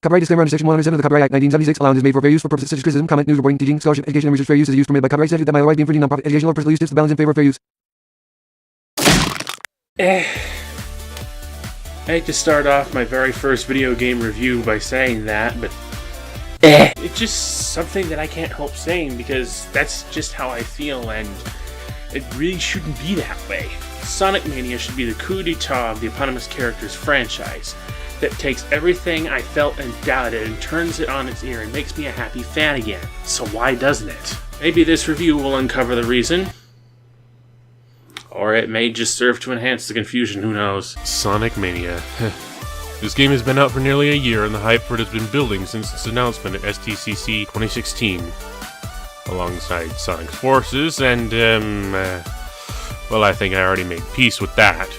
Copyright disclaimer under Section 107 of the Copyright Act 1976. Allowance is made for fair use for purposes such as criticism, comment, news reporting, teaching, scholarship, education, and research. Fair use is used permitted by copyright statute that might otherwise be infringing non-profit, educational, or personal use. Tips the balance in favor of fair use. I hate to start off my very first video game review by saying that, but it's just something that I can't help saying because that's just how I feel, and it really shouldn't be that way. Sonic Mania should be the coup d'etat of the eponymous character's franchise that takes everything I felt and doubted and turns it on its ear and makes me a happy fan again. So why doesn't it? Maybe this review will uncover the reason. Or it may just serve to enhance the confusion, who knows. Sonic Mania. This game has been out for nearly a year and the hype for it has been building since its announcement at STCC 2016. Alongside Sonic's Forces and, well, I think I already made peace with that.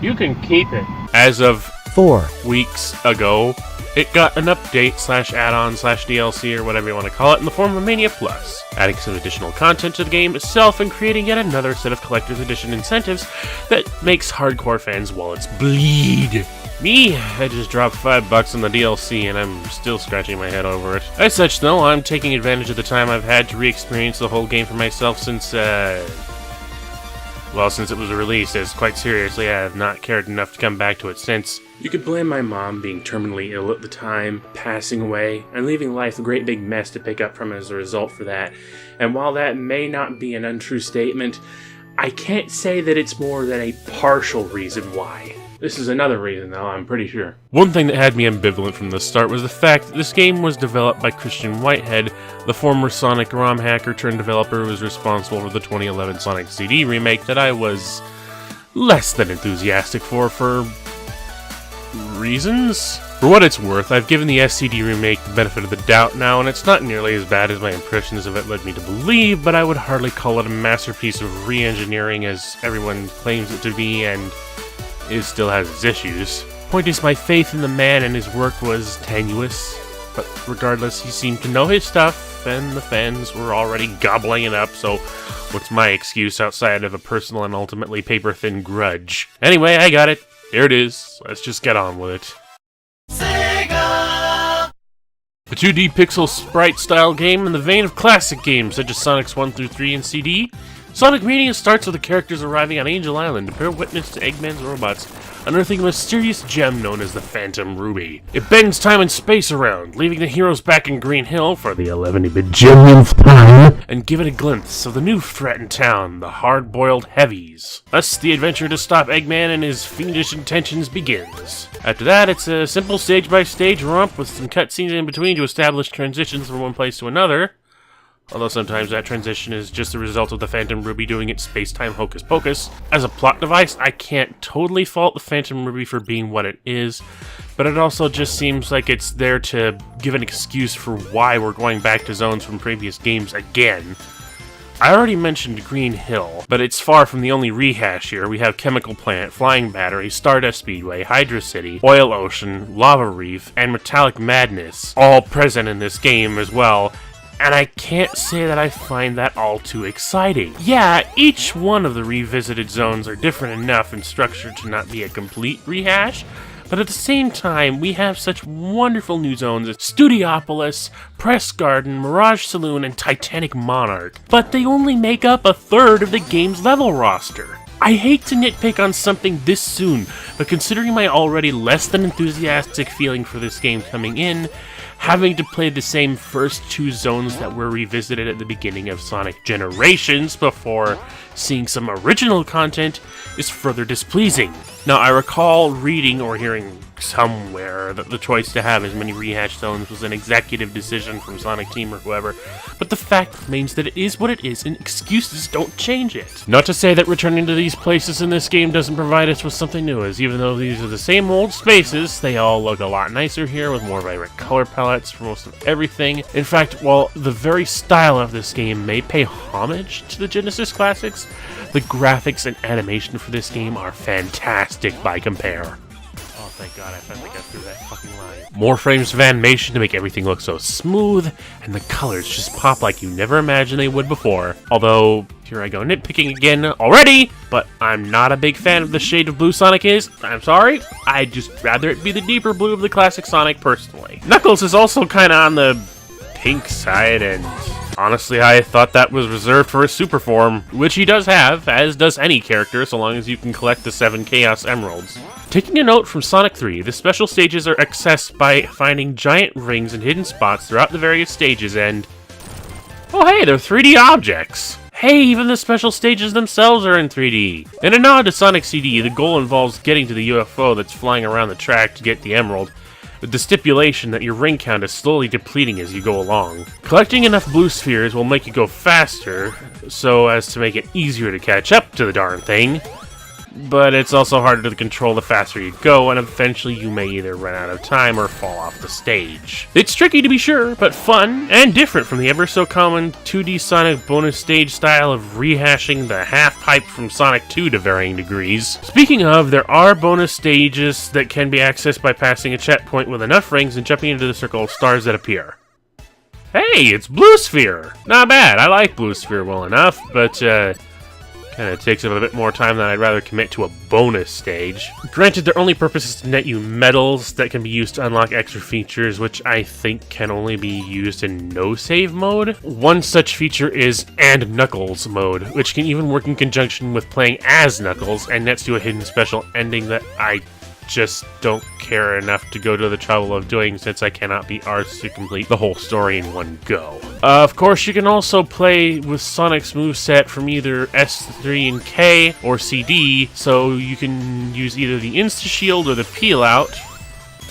You can keep it. As of 4 weeks ago, it got an update / add-on / DLC or whatever you want to call it in the form of Mania Plus, adding some additional content to the game itself and creating yet another set of collector's edition incentives that makes hardcore fans' wallets bleed. Me, I just dropped $5 on the DLC and I'm still scratching my head over it. As such though, I'm taking advantage of the time I've had to re-experience the whole game for myself since it was released, as quite seriously I have not cared enough to come back to it since. You could blame my mom being terminally ill at the time, passing away, and leaving life a great big mess to pick up from as a result for that. And while that may not be an untrue statement, I can't say that it's more than a partial reason why. This is another reason though, I'm pretty sure. One thing that had me ambivalent from the start was the fact that this game was developed by Christian Whitehead, the former Sonic ROM hacker turned developer who was responsible for the 2011 Sonic CD remake that I was less than enthusiastic for reasons? For what it's worth, I've given the SCD remake the benefit of the doubt now, and it's not nearly as bad as my impressions of it led me to believe, but I would hardly call it a masterpiece of re-engineering as everyone claims it to be, and it still has its issues. Point is, my faith in the man and his work was tenuous, but regardless, he seemed to know his stuff, and the fans were already gobbling it up, so what's my excuse outside of a personal and ultimately paper-thin grudge? Anyway, I got it. Here it is. Let's just get on with it. Sega! A 2D pixel sprite-style game in the vein of classic games such as Sonic's 1 through 3 and CD, Sonic Mania starts with the characters arriving on Angel Island to bear witness to Eggman's robots unearthing a mysterious gem known as the Phantom Ruby. It bends time and space around, leaving the heroes back in Green Hill for the 11-bajillionth time, and give it a glimpse of the new threat in town, the hard-boiled heavies. Thus, the adventure to stop Eggman and his fiendish intentions begins. After that, it's a simple stage-by-stage romp with some cutscenes in between to establish transitions from one place to another. Although sometimes that transition is just the result of the Phantom Ruby doing its space-time hocus-pocus. As a plot device, I can't totally fault the Phantom Ruby for being what it is, but it also just seems like it's there to give an excuse for why we're going back to zones from previous games again. I already mentioned Green Hill, but it's far from the only rehash here. We have Chemical Plant, Flying Battery, Stardust Speedway, Hydra City, Oil Ocean, Lava Reef, and Metallic Madness, all present in this game as well. And I can't say that I find that all too exciting. Yeah, each one of the revisited zones are different enough in structure to not be a complete rehash, but at the same time, we have such wonderful new zones as Studiopolis, Press Garden, Mirage Saloon, and Titanic Monarch, but they only make up a third of the game's level roster. I hate to nitpick on something this soon, but considering my already less than enthusiastic feeling for this game coming in, having to play the same first two zones that were revisited at the beginning of Sonic Generations before seeing some original content is further displeasing. Now, I recall reading or hearing somewhere that the choice to have as many rehash zones was an executive decision from Sonic Team or whoever, but the fact remains that it is what it is and excuses don't change it. Not to say that returning to these places in this game doesn't provide us with something new, as even though these are the same old spaces, they all look a lot nicer here with more vibrant color palettes for most of everything. In fact, while the very style of this game may pay homage to the Genesis classics, the graphics and animation for this game are fantastic by compare. Oh, thank God, I finally got through that fucking line. More frames of animation to make everything look so smooth, and the colors just pop like you never imagined they would before. Although, here I go nitpicking again already, but I'm not a big fan of the shade of blue Sonic is. I'm sorry, I'd just rather it be the deeper blue of the classic Sonic personally. Knuckles is also kinda on the pink side, and honestly, I thought that was reserved for his super form, which he does have, as does any character, so long as you can collect the 7 Chaos Emeralds. Taking a note from Sonic 3, the special stages are accessed by finding giant rings and hidden spots throughout the various stages, and oh hey, they're 3D objects! Hey, even the special stages themselves are in 3D! In a nod to Sonic CD, the goal involves getting to the UFO that's flying around the track to get the emerald, with the stipulation that your ring count is slowly depleting as you go along. Collecting enough blue spheres will make you go faster, so as to make it easier to catch up to the darn thing. But it's also harder to control the faster you go, and eventually you may either run out of time or fall off the stage. It's tricky to be sure, but fun, and different from the ever so common 2D Sonic bonus stage style of rehashing the half-pipe from Sonic 2 to varying degrees. Speaking of, there are bonus stages that can be accessed by passing a checkpoint with enough rings and jumping into the circle of stars that appear. Hey, it's Blue Sphere! Not bad, I like Blue Sphere well enough, but kinda takes up a bit more time than I'd rather commit to a bonus stage. Granted, their only purpose is to net you medals that can be used to unlock extra features, which I think can only be used in no-save mode. One such feature is And Knuckles mode, which can even work in conjunction with playing as Knuckles, and nets you a hidden special ending that I just don't care enough to go to the trouble of doing, since I cannot be arsed to complete the whole story in one go. Of course, you can also play with Sonic's moveset from either S3 and K or CD, so you can use either the Insta-Shield or the Peel-Out.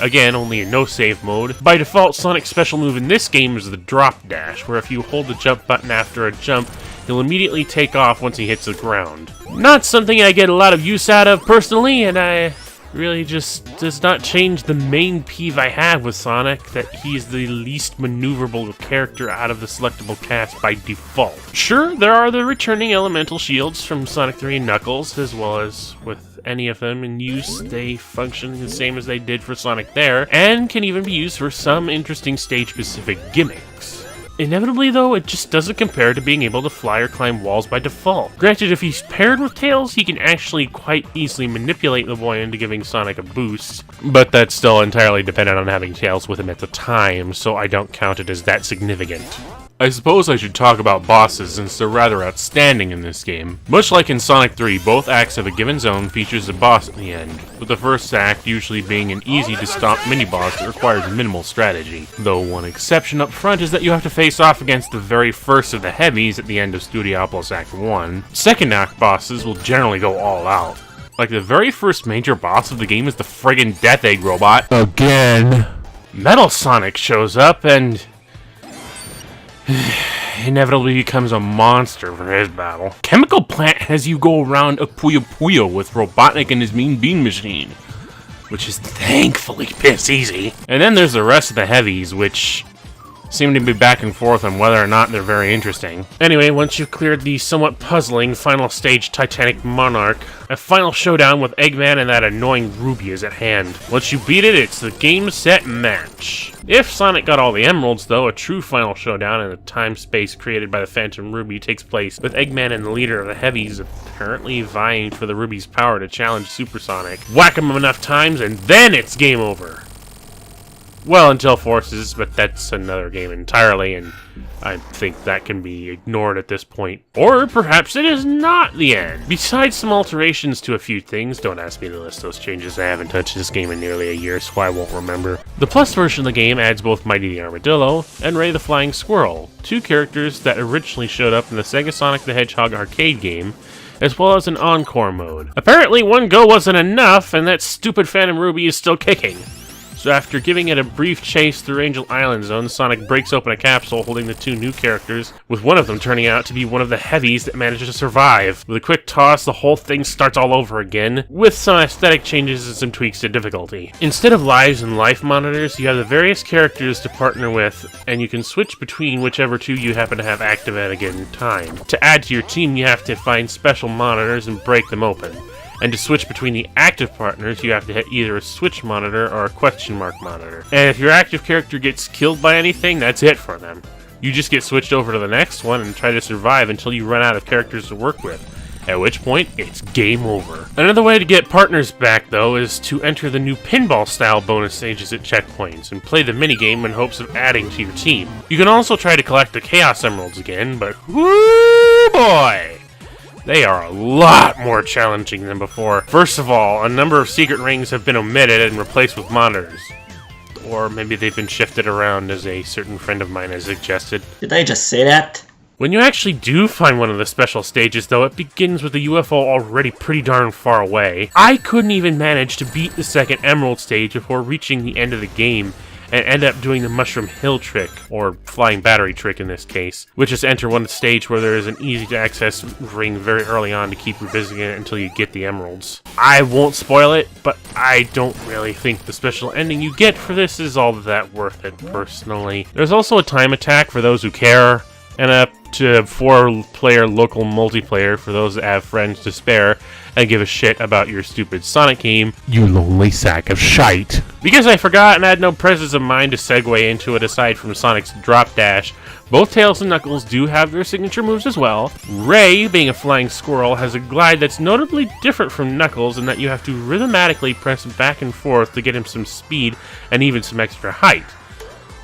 Again, only in no-save mode. By default, Sonic's special move in this game is the Drop Dash, where if you hold the jump button after a jump, he'll immediately take off once he hits the ground. Not something I get a lot of use out of personally, and I really just does not change the main peeve I have with Sonic, that he's the least maneuverable character out of the selectable cast by default. Sure, there are the returning elemental shields from Sonic 3 and Knuckles, as well as with any of them in use, they function the same as they did for Sonic there, and can even be used for some interesting stage-specific gimmicks. Inevitably, though, it just doesn't compare to being able to fly or climb walls by default. Granted, if he's paired with Tails, he can actually quite easily manipulate the boy into giving Sonic a boost, but that's still entirely dependent on having Tails with him at the time, so I don't count it as that significant. I suppose I should talk about bosses, since they're rather outstanding in this game. Much like in Sonic 3, both acts of a given zone features a boss at the end, with the first act usually being an easy-to-stomp mini-boss that requires minimal strategy. Though one exception up front is that you have to face off against the very first of the heavies at the end of Studiopolis Act 1. Second act bosses will generally go all out. Like, the very first major boss of the game is the friggin' Death Egg robot. Again! Metal Sonic shows up and inevitably becomes a monster for his battle. Chemical Plant has you go around a Puyo Puyo with Robotnik and his Mean Bean Machine, which is thankfully piss easy. And then there's the rest of the heavies, which seem to be back and forth on whether or not they're very interesting. Anyway, once you've cleared the somewhat puzzling final stage Titanic Monarch, a final showdown with Eggman and that annoying Ruby is at hand. Once you beat it, it's the game, set, match. If Sonic got all the emeralds, though, a true final showdown in the time-space created by the Phantom Ruby takes place, with Eggman and the leader of the Heavies apparently vying for the Ruby's power to challenge Super Sonic. Whack him enough times, and then it's game over. Well, until Forces, but that's another game entirely, and I think that can be ignored at this point. Or perhaps it is not the end. Besides some alterations to a few things, don't ask me to list those changes, I haven't touched this game in nearly a year, so I won't remember. The Plus version of the game adds both Mighty the Armadillo and Ray the Flying Squirrel, two characters that originally showed up in the Sega Sonic the Hedgehog arcade game, as well as an encore mode. Apparently one go wasn't enough, and that stupid Phantom Ruby is still kicking. So after giving it a brief chase through Angel Island Zone, Sonic breaks open a capsule holding the two new characters, with one of them turning out to be one of the heavies that manages to survive. With a quick toss, the whole thing starts all over again, with some aesthetic changes and some tweaks to difficulty. Instead of lives and life monitors, you have the various characters to partner with, and you can switch between whichever two you happen to have active at a given time. To add to your team, you have to find special monitors and break them open. And to switch between the active partners, you have to hit either a switch monitor or a question mark monitor. And if your active character gets killed by anything, that's it for them. You just get switched over to the next one and try to survive until you run out of characters to work with. At which point, it's game over. Another way to get partners back, though, is to enter the new pinball-style bonus stages at checkpoints and play the minigame in hopes of adding to your team. You can also try to collect the Chaos Emeralds again, but whoo boy! They are a lot more challenging than before. First of all, a number of secret rings have been omitted and replaced with monitors. Or maybe they've been shifted around, as a certain friend of mine has suggested. Did I just say that? When you actually do find one of the special stages, though, it begins with the UFO already pretty darn far away. I couldn't even manage to beat the second Emerald stage before reaching the end of the game, and end up doing the Mushroom Hill trick, or Flying Battery trick in this case, which is enter one stage where there is an easy-to-access ring very early on to keep revisiting it until you get the emeralds. I won't spoil it, but I don't really think the special ending you get for this is all that worth it, personally. There's also a time attack for those who care, and up to 4-player local multiplayer for those that have friends to spare and give a shit about your stupid Sonic game, you lonely sack of shite. Because I forgot and had no presence of mind to segue into it aside from Sonic's drop dash, both Tails and Knuckles do have their signature moves as well. Ray, being a flying squirrel, has a glide that's notably different from Knuckles in that you have to rhythmatically press back and forth to get him some speed and even some extra height.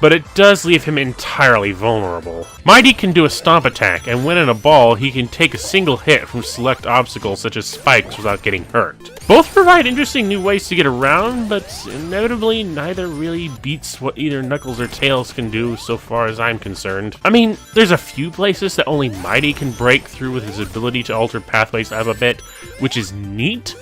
But it does leave him entirely vulnerable. Mighty can do a stomp attack, and when in a ball, he can take a single hit from select obstacles such as spikes without getting hurt. Both provide interesting new ways to get around, but inevitably neither really beats what either Knuckles or Tails can do so far as I'm concerned. I mean, there's a few places that only Mighty can break through with his ability to alter pathways up a bit, which is neat,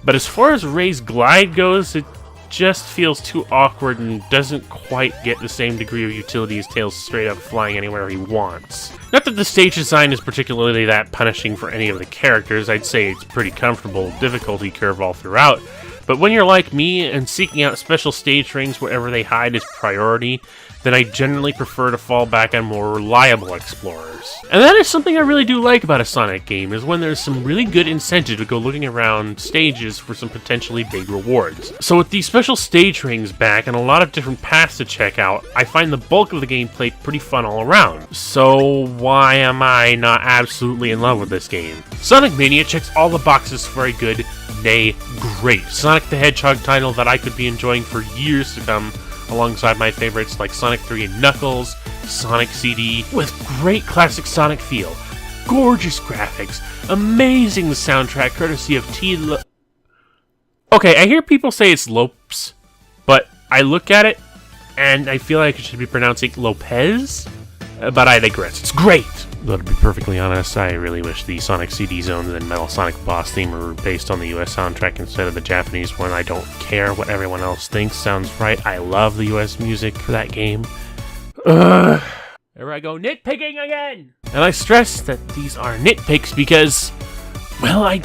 but as far as Ray's glide goes, it just feels too awkward and doesn't quite get the same degree of utility as Tails straight up flying anywhere he wants. Not that the stage design is particularly that punishing for any of the characters, I'd say it's pretty comfortable difficulty curve all throughout, but when you're like me and seeking out special stage rings wherever they hide is priority, then I generally prefer to fall back on more reliable explorers. And that is something I really do like about a Sonic game, is when there's some really good incentive to go looking around stages for some potentially big rewards. So with these special stage rings back and a lot of different paths to check out, I find the bulk of the gameplay pretty fun all around. So why am I not absolutely in love with this game? Sonic Mania checks all the boxes for a good, nay, great Sonic the Hedgehog title that I could be enjoying for years to come, alongside my favorites like Sonic 3 and Knuckles, Sonic CD, with great classic Sonic feel, gorgeous graphics, amazing soundtrack courtesy of Okay, I hear people say it's Lopes, but I look at it and I feel like it should be pronouncing Lopez, but I digress. It's great! Though to be perfectly honest, I really wish the Sonic CD Zones and Metal Sonic Boss theme were based on the US soundtrack instead of the Japanese one. I don't care what everyone else thinks sounds right. I love the US music for that game. Ugh. There I go, nitpicking again! And I stress that these are nitpicks because, well, I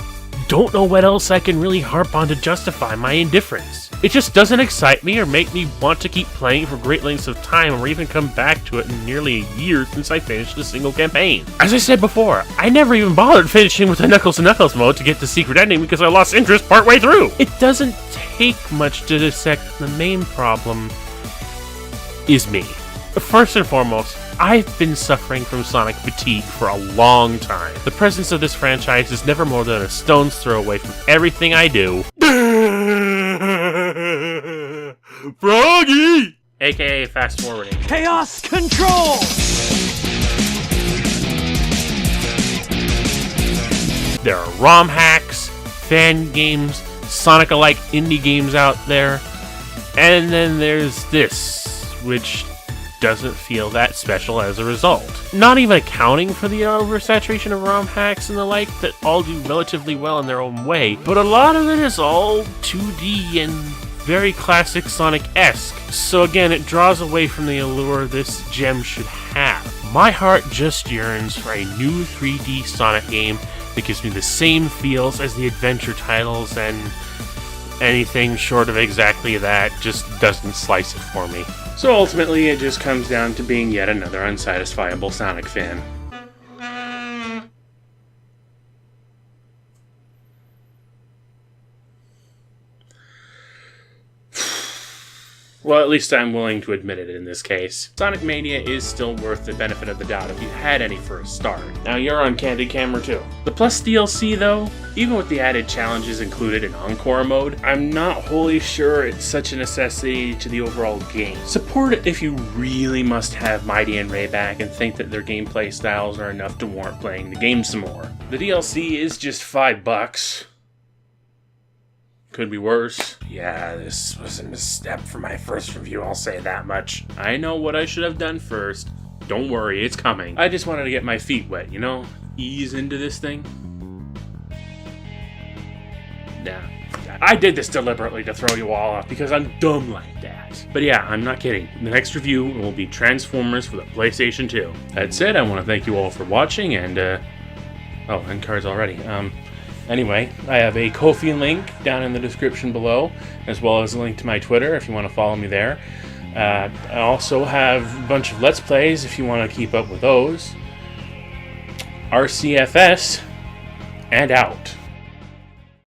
don't know what else I can really harp on to justify my indifference. It just doesn't excite me or make me want to keep playing for great lengths of time or even come back to it in nearly a year since I finished a single campaign. As I said before, I never even bothered finishing with the Knuckles and Knuckles mode to get the secret ending because I lost interest partway through. It doesn't take much to dissect the main problem is me. First and foremost, I've been suffering from Sonic fatigue for a long time. The presence of this franchise is never more than a stone's throw away from everything I do. Froggy! AKA fast forwarding. Chaos Control! There are ROM hacks, fan games, Sonic-alike indie games out there, and then there's this, which doesn't feel that special as a result. Not even accounting for the oversaturation of ROM hacks and the like that all do relatively well in their own way, but a lot of it is all 2D and very classic Sonic-esque, so again it draws away from the allure this gem should have. My heart just yearns for a new 3D Sonic game that gives me the same feels as the adventure titles, and anything short of exactly that just doesn't slice it for me. So ultimately, it just comes down to being yet another unsatisfiable Sonic fan. Well, at least I'm willing to admit it in this case. Sonic Mania is still worth the benefit of the doubt if you had any for a start. Now you're on Candid Camera too. The Plus DLC though, even with the added challenges included in Encore mode, I'm not wholly sure it's such a necessity to the overall game. Support it if you really must have Mighty and Ray back and think that their gameplay styles are enough to warrant playing the game some more. The DLC is just $5. Could be worse. Yeah, this was a misstep for my first review, I'll say that much. I know what I should have done first. Don't worry, it's coming. I just wanted to get my feet wet, you know? Ease into this thing. Nah. I did this deliberately to throw you all off because I'm dumb like that. But yeah, I'm not kidding. The next review will be Transformers for the PlayStation 2. That said, I want to thank you all for watching and, oh, end cards already. Anyway, I have a Ko-fi link down in the description below, as well as a link to my Twitter if you want to follow me there. I also have a bunch of Let's Plays if you want to keep up with those. RCFS, and out.